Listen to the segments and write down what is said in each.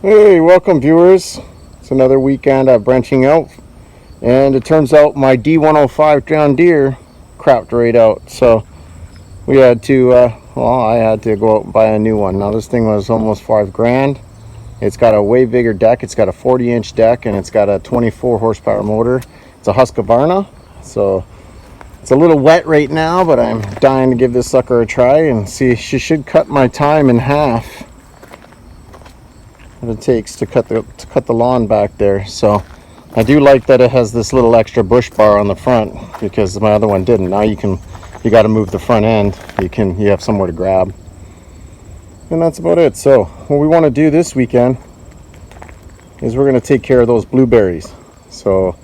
Hey, welcome viewers. It's another weekend of branching out, and it turns out my D105 John Deere crapped right out. So we had to, I had to go out and buy a new one. Now this thing was almost $5,000. It's got a way bigger deck. It's got a 40-inch deck, and it's got a 24 horsepower motor. It's a Husqvarna, so it's a little wet right now, but I'm dying to give this sucker a try and see. She should cut my time in half. What it takes to cut the lawn back there. So I do like that it has this little extra bush bar on the front, because my other one didn't. Now you got to move the front end. You have somewhere to grab, and that's about it. So what we want to do this weekend is we're going to take care of those blueberries. So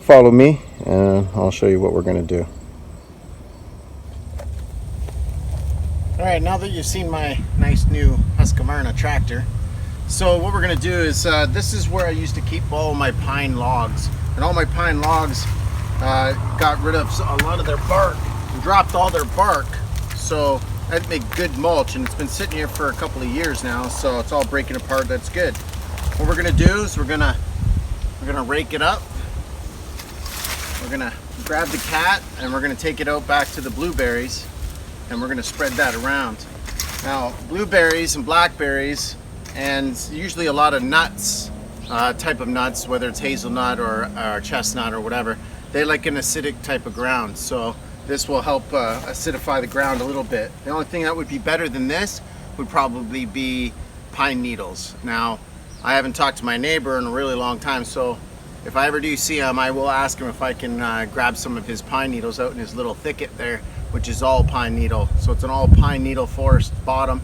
follow me and I'll show you what we're going to do. All right, now that you've seen my nice new Husqvarna tractor, so what we're going to do is, this is where I used to keep all my pine logs. And all my pine logs got rid of a lot of their bark, and dropped all their bark. So that'd make good mulch, and it's been sitting here for a couple of years now, so it's all breaking apart. That's good. What we're going to do is we're going to rake it up. We're going to grab the cat, and we're going to take it out back to the blueberries, and we're going to spread that around. Now, blueberries and blackberries, and usually a lot of nuts, type of nuts, whether it's hazelnut or chestnut or whatever, they like an acidic type of ground. So this will help acidify the ground a little bit. The only thing that would be better than this would probably be pine needles. Now, I haven't talked to my neighbor in a really long time, so if I ever do see him, I will ask him if I can grab some of his pine needles out in his little thicket there, which is all pine needle. So it's an all pine needle forest bottom.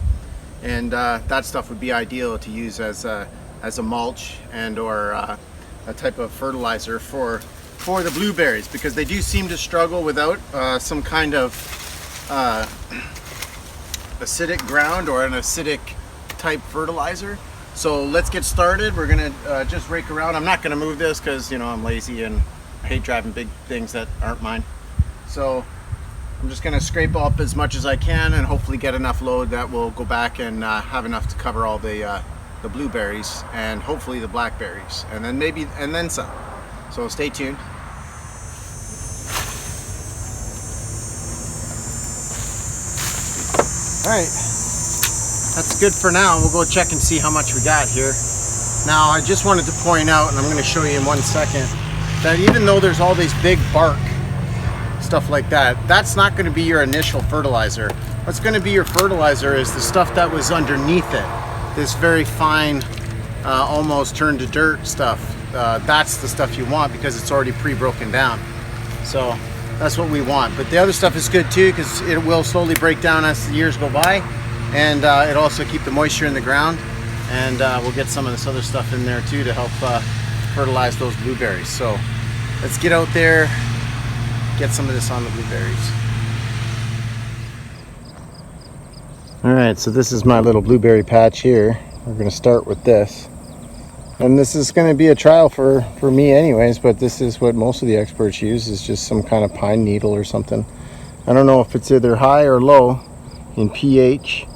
And that stuff would be ideal to use as a mulch and or a type of fertilizer for the blueberries, because they do seem to struggle without some kind of acidic ground or an acidic type fertilizer. So let's get started. We're gonna just rake around. I'm not gonna move this because, you know, I'm lazy and I hate driving big things that aren't mine. So I'm just going to scrape up as much as I can and hopefully get enough load that will go back and have enough to cover all the blueberries and hopefully the blackberries, and then some. So stay tuned. All right, that's good for now. We'll go check and see how much we got here. Now, I just wanted to point out, and I'm going to show you in 1 second, that even though there's all these big bark, stuff like that, that's not going to be your initial fertilizer. What's going to be your fertilizer is the stuff that was underneath it, this very fine, almost turned to dirt stuff. That's the stuff you want because it's already pre-broken down. So that's what we want. But the other stuff is good too, because it will slowly break down as the years go by, and it also keep the moisture in the ground, and we'll get some of this other stuff in there too to help fertilize those blueberries. So let's get out there, get some of this on the blueberries. All right, so this is my little blueberry patch here. We're going to start with this, and this is going to be a trial for me anyways, but this is what most of the experts use, is just some kind of pine needle or something. I don't know if it's either high or low in pH,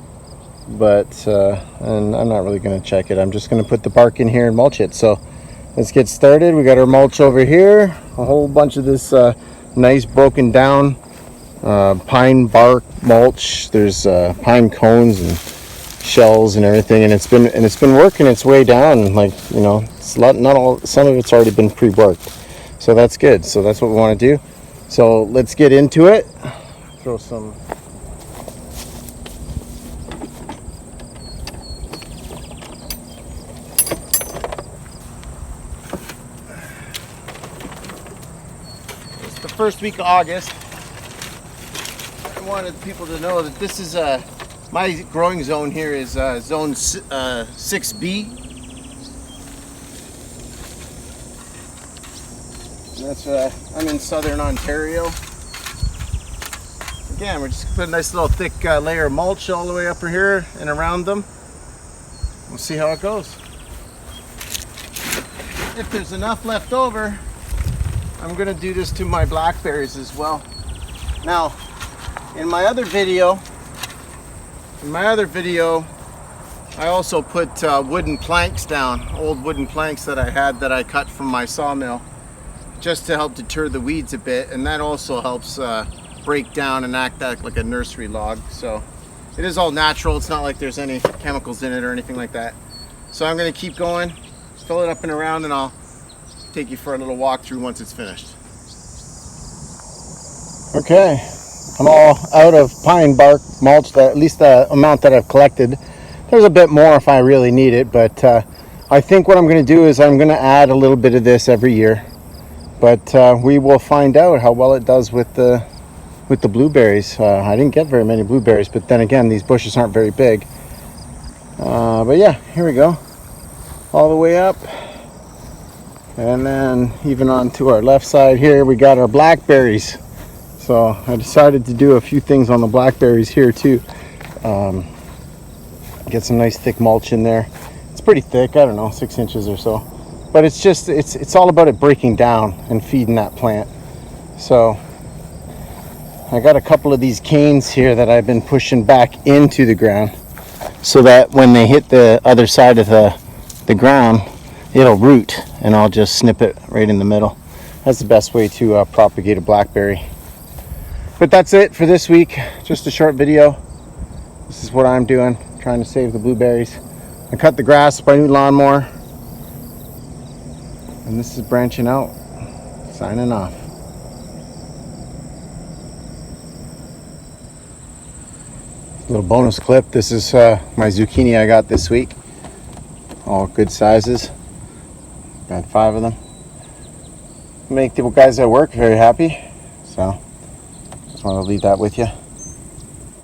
but and I'm not really going to check it. I'm just going to put the bark in here and mulch it. So let's get started. We got our mulch over here, a whole bunch of this nice broken down pine bark mulch. There's pine cones and shells and everything, and it's been working its way down. Like, you know, it's not all, some of it's already been pre-worked, so that's good. So that's what we want to do. So let's get into it. Throw some first week of August. I wanted people to know that this is my growing zone here is zone 6B. And that's I'm in southern Ontario. Again, we're just putting a nice little thick layer of mulch all the way up here and around them. We'll see how it goes. If there's enough left over, I'm going to do this to my blackberries as well. Now, in my other video, I also put wooden planks down, old wooden planks that I had that I cut from my sawmill, just to help deter the weeds a bit, and that also helps break down and act like a nursery log. So it is all natural. It's not like there's any chemicals in it or anything like that. So I'm going to keep going, fill it up and around, and I'll take you for a little walk through once it's finished. Okay, I'm all out of pine bark mulch, at least the amount that I've collected. There's a bit more if I really need it, but I think what I'm going to do is I'm going to add a little bit of this every year. But we will find out how well it does with the blueberries. I didn't get very many blueberries, but then again, these bushes aren't very big. But yeah, here we go. All the way up. And then even on to our left side here, we got our blackberries. So I decided to do a few things on the blackberries here too. Get some nice thick mulch in there. It's pretty thick, I don't know, 6 inches or so. But it's just, it's all about it breaking down and feeding that plant. So I got a couple of these canes here that I've been pushing back into the ground, so that when they hit the other side of the ground, it'll root, and I'll just snip it right in the middle. That's the best way to propagate a blackberry. But that's it for this week. Just a short video. This is what I'm doing, trying to save the blueberries. I cut the grass with my new lawnmower. And this is branching out. Signing off. Little bonus clip. This is my zucchini I got this week. All good sizes. Got 5 of them. Make the guys at work very happy. So just want to leave that with you.